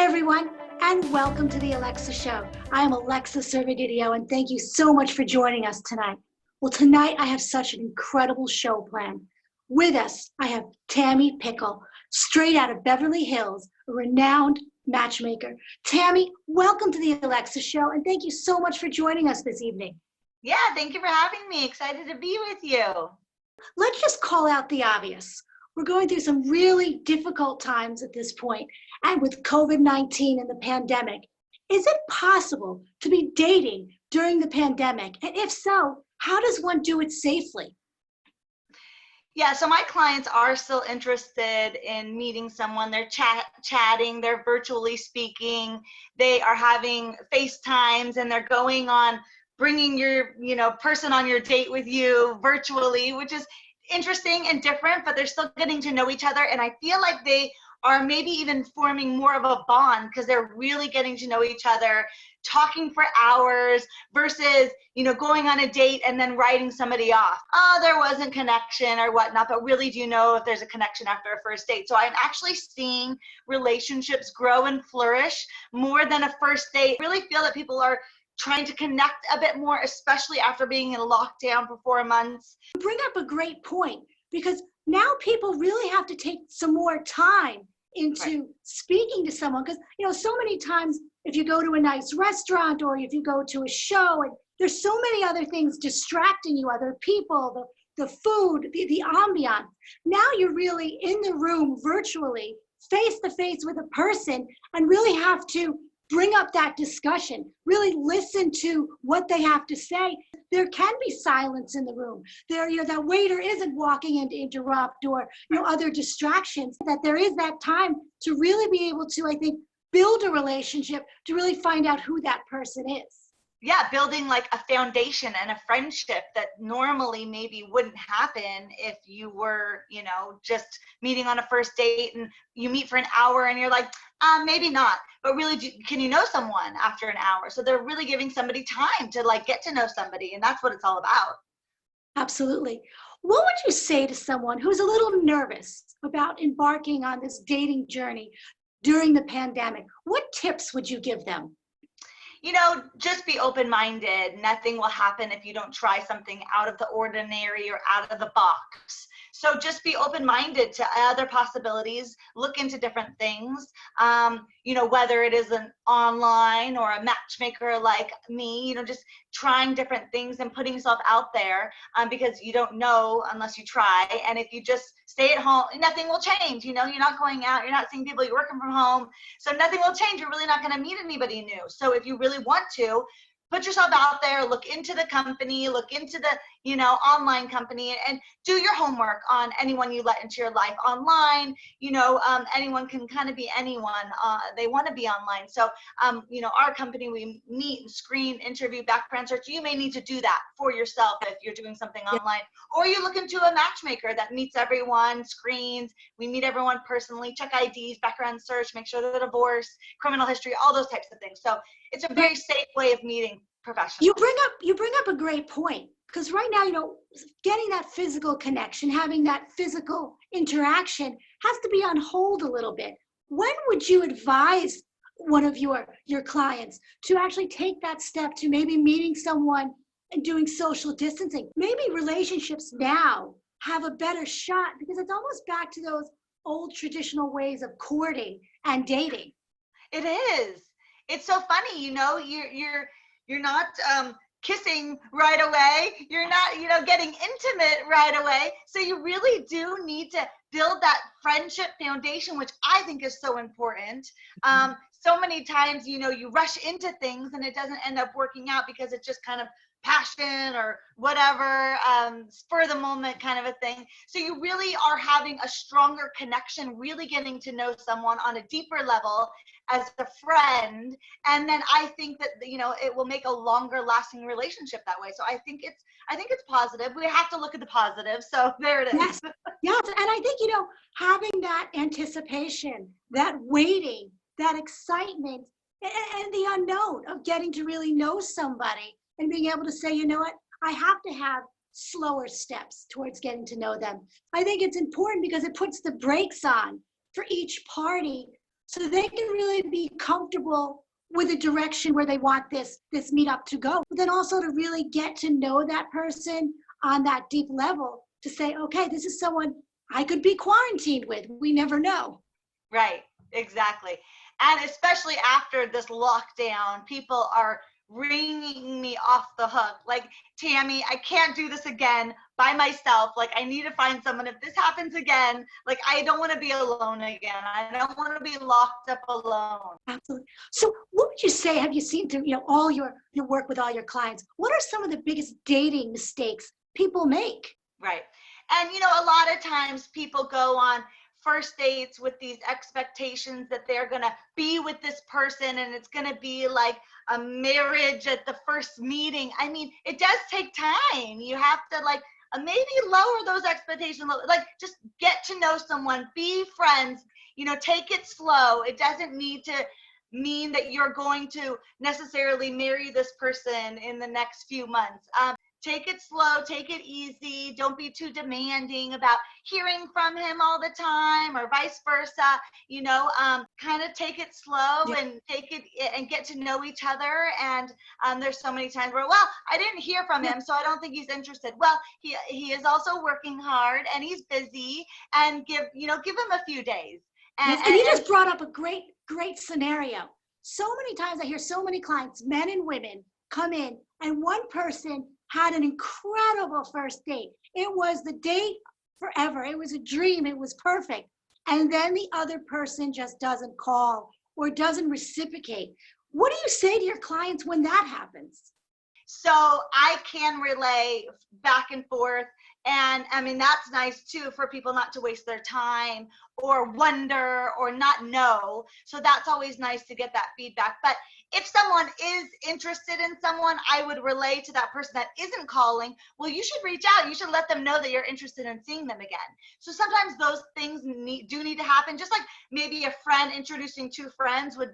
everyone, and welcome to the Alexa Show. I am Alexa Servigidio, and thank you so much for joining us tonight. Well, tonight I have such an incredible show planned. With us, I have Tammi Pickle, straight out of Beverly Hills, a renowned matchmaker. Tammi, welcome to the Alexa Show, and thank you so much for joining us this evening. Yeah, thank you for having me. Excited to be with you. Let's just call out the obvious. We're going through some really difficult times at this point, and with COVID-19 and the pandemic. Is it possible to be dating during the pandemic? And if so, how does one do it safely? Yeah, so my clients are still interested in meeting someone. They're chatting, they're virtually speaking, they are having FaceTimes, and they're going on bringing your, person on your date with you virtually, which is interesting and different, but they're still getting to know each other. And I feel like they are maybe even forming more of a bond because they're really getting to know each other, talking for hours versus, going on a date and then writing somebody off. Oh, there wasn't connection or whatnot, but really do you know if there's a connection after a first date? So I'm actually seeing relationships grow and flourish more than a first date. I really feel that people are trying to connect a bit more, especially after being in lockdown for 4 months. You bring up a great point, because now people really have to take some more time into speaking to someone, because so many times if you go to a nice restaurant or if you go to a show, and there's so many other things distracting you, other people, the food, the ambiance. Now you're really in the room virtually, face to face with a person, and really have to bring up that discussion, really listen to what they have to say. There can be silence in the room. That waiter isn't walking in to interrupt, or other distractions. That there is that time to really be able to, I think, build a relationship, to really find out who that person is. Yeah, building like a foundation and a friendship that normally maybe wouldn't happen if you were, just meeting on a first date and you meet for an hour and you're like, maybe not. But really, can you know someone after an hour? So they're really giving somebody time to get to know somebody, and that's what it's all about. Absolutely. What would you say to someone who's a little nervous about embarking on this dating journey during the pandemic? What tips would you give them? Just be open-minded. Nothing will happen if you don't try something out of the ordinary or out of the box. So just be open-minded to other possibilities, look into different things, whether it is an online or a matchmaker like me, just trying different things and putting yourself out there, because you don't know unless you try. And if you just stay at home, nothing will change. You're not going out, you're not seeing people, you're working from home. So nothing will change. You're really not going to meet anybody new. So if you really want to, put yourself out there, look into the company, look into the, online company, and do your homework on anyone you let into your life online. Anyone can kind of be anyone. They want to be online. So, our company, we meet and screen, interview, background search. You may need to do that for yourself if you're doing something online, or you look into a matchmaker that meets everyone, screens. We meet everyone personally, check IDs, background search, make sure they're divorced, criminal history, all those types of things. So it's a very safe way of meeting professionals. You bring up a great point, because right now, getting that physical connection, having that physical interaction has to be on hold a little bit. When would you advise one of your clients to actually take that step to maybe meeting someone and doing social distancing? Maybe relationships now have a better shot, because it's almost back to those old traditional ways of courting and dating. It is. It's so funny, you're not kissing right away. You're not, getting intimate right away. So you really do need to build that friendship foundation, which I think is so important. So many times, you rush into things and it doesn't end up working out because it's just kind of passion or whatever, spur of the moment kind of a thing. So you really are having a stronger connection, really getting to know someone on a deeper level as a friend. And then I think that, it will make a longer lasting relationship that way. So I think it's positive. We have to look at the positive. So there it is. Yes. Yes. And I think, having that anticipation, that waiting, that excitement, and the unknown of getting to really know somebody, and being able to say, you know what, I have to have slower steps towards getting to know them. I think it's important because it puts the brakes on for each party so they can really be comfortable with the direction where they want this meetup to go. But then also to really get to know that person on that deep level to say, okay, this is someone I could be quarantined with. We never know. Right, exactly. And especially after this lockdown, people are ringing me off the hook. Like, Tammi, I can't do this again by myself. Like, I need to find someone. If this happens again, like, I don't want to be alone again. I don't want to be locked up alone. Absolutely. So what would you say, have you seen through, all your work with all your clients, what are some of the biggest dating mistakes people make? Right. And, a lot of times people go on first dates with these expectations that they're going to be with this person and it's going to be like a marriage at the first meeting. I mean, it does take time. You have to maybe lower those expectations. Like, just get to know someone, be friends, take it slow. It doesn't need to mean that you're going to necessarily marry this person in the next few months. Take it slow, take it easy. Don't be too demanding about hearing from him all the time or vice versa. Kind of take it slow and take it and get to know each other. And there's so many times where, well, I didn't hear from him, so I don't think he's interested. Well, he is also working hard and he's busy, and give him a few days. And you just brought up a great scenario. So many times I hear so many clients, men and women, come in and one person had an incredible first date. It was the date forever. It was a dream. It was perfect. And then the other person just doesn't call or doesn't reciprocate. What do you say to your clients when that happens? So I can relay back and forth. And I mean, that's nice too, for people not to waste their time or wonder or not know. So that's always nice to get that feedback. But if someone is interested in someone, I would relay to that person that isn't calling, well, you should reach out. You should let them know that you're interested in seeing them again. So sometimes those things do need to happen. Just like maybe a friend introducing two friends would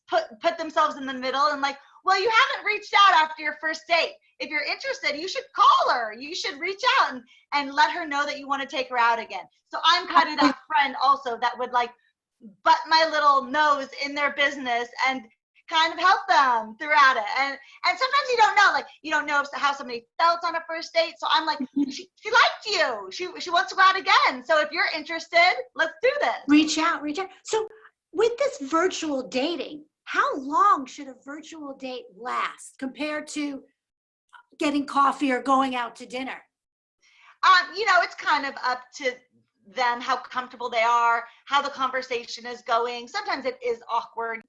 put themselves in the middle and like, well, you haven't reached out after your first date. If you're interested, you should call her. You should reach out and let her know that you want to take her out again. So I'm kind of that friend also that would butt my little nose in their business and kind of help them throughout it. And sometimes you don't know how somebody felt on a first date. So I'm like, she liked you. She wants to go out again. So if you're interested, let's do this. Reach out. So with this virtual dating, how long should a virtual date last compared to getting coffee or going out to dinner? It's kind of up to them, how comfortable they are, how the conversation is going. Sometimes it is awkward.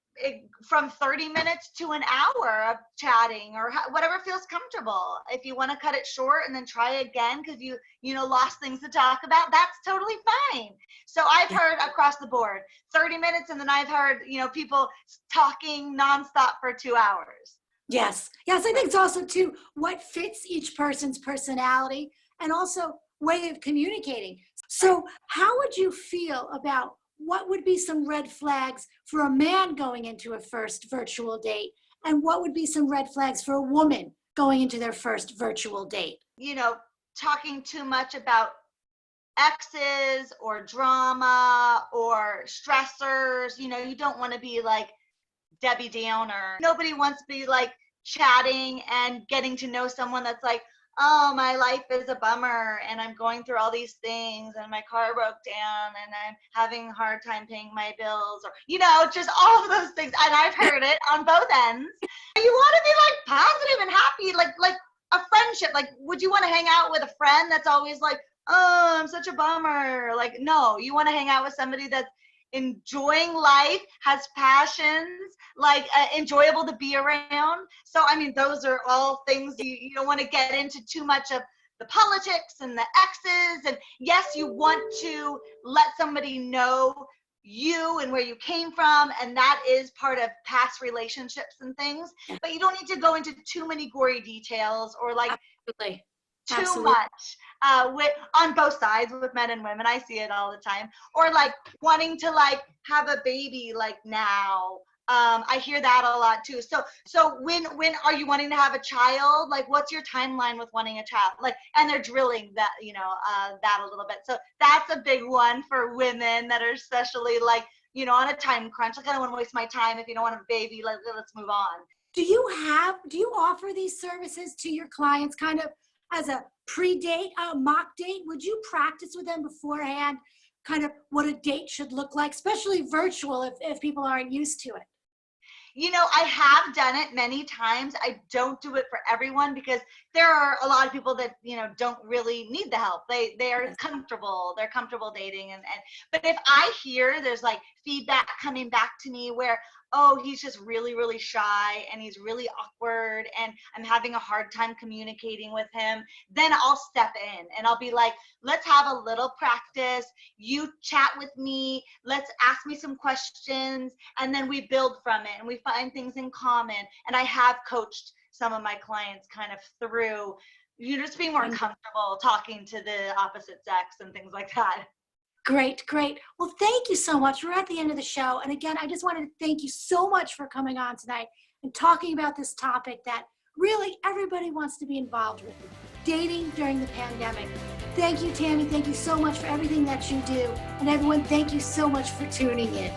From 30 minutes to an hour of chatting or whatever feels comfortable. If you want to cut it short and then try again because you lost things to talk about, that's totally fine. So I've heard across the board 30 minutes, and then I've heard people talking nonstop for 2 hours. Yes, I think it's also too what fits each person's personality and also way of communicating. So how would you feel about what would be some red flags for a man going into a first virtual date? And what would be some red flags for a woman going into their first virtual date? Talking too much about exes or drama or stressors. You don't want to be like Debbie Downer. Nobody wants to be like chatting and getting to know someone that's like, oh, my life is a bummer and I'm going through all these things and my car broke down and I'm having a hard time paying my bills, or, just all of those things. And I've heard it on both ends. You want to be like positive and happy, like a friendship. Like, would you want to hang out with a friend that's always like, oh, I'm such a bummer? Like, no, you want to hang out with somebody that's enjoying life, has passions, enjoyable to be around. So I mean, those are all things you don't want to get into too much of the politics and the exes. And yes, you want to let somebody know you and where you came from, and that is part of past relationships and things, but you don't need to go into too many gory details or too much on both sides with men and women. I see it all the time. Or wanting to have a baby now. I hear that a lot too. So when are you wanting to have a child? What's your timeline with wanting a child? And they're drilling that, that a little bit. So that's a big one for women that are especially on a time crunch. Like, I don't want to waste my time. If you don't want a baby, let's move on. Do you offer these services to your clients kind of as a pre-date, mock date? Would you practice with them beforehand, kind of what a date should look like, especially virtual if people aren't used to it? I have done it many times. I don't do it for everyone because there are a lot of people that, don't really need the help. They are comfortable. They're comfortable dating. But if I hear there's like feedback coming back to me where, oh, he's just really, really shy and he's really awkward and I'm having a hard time communicating with him, then I'll step in and I'll be like, let's have a little practice. You chat with me. Let's ask me some questions. And then we build from it and we find things in common. And I have coached some of my clients kind of through, just being more comfortable talking to the opposite sex and things like that. Great. Well, thank you so much. We're at the end of the show. And again, I just wanted to thank you so much for coming on tonight and talking about this topic that really everybody wants to be involved with, dating during the pandemic. Thank you, Tammi. Thank you so much for everything that you do. And everyone, thank you so much for tuning in.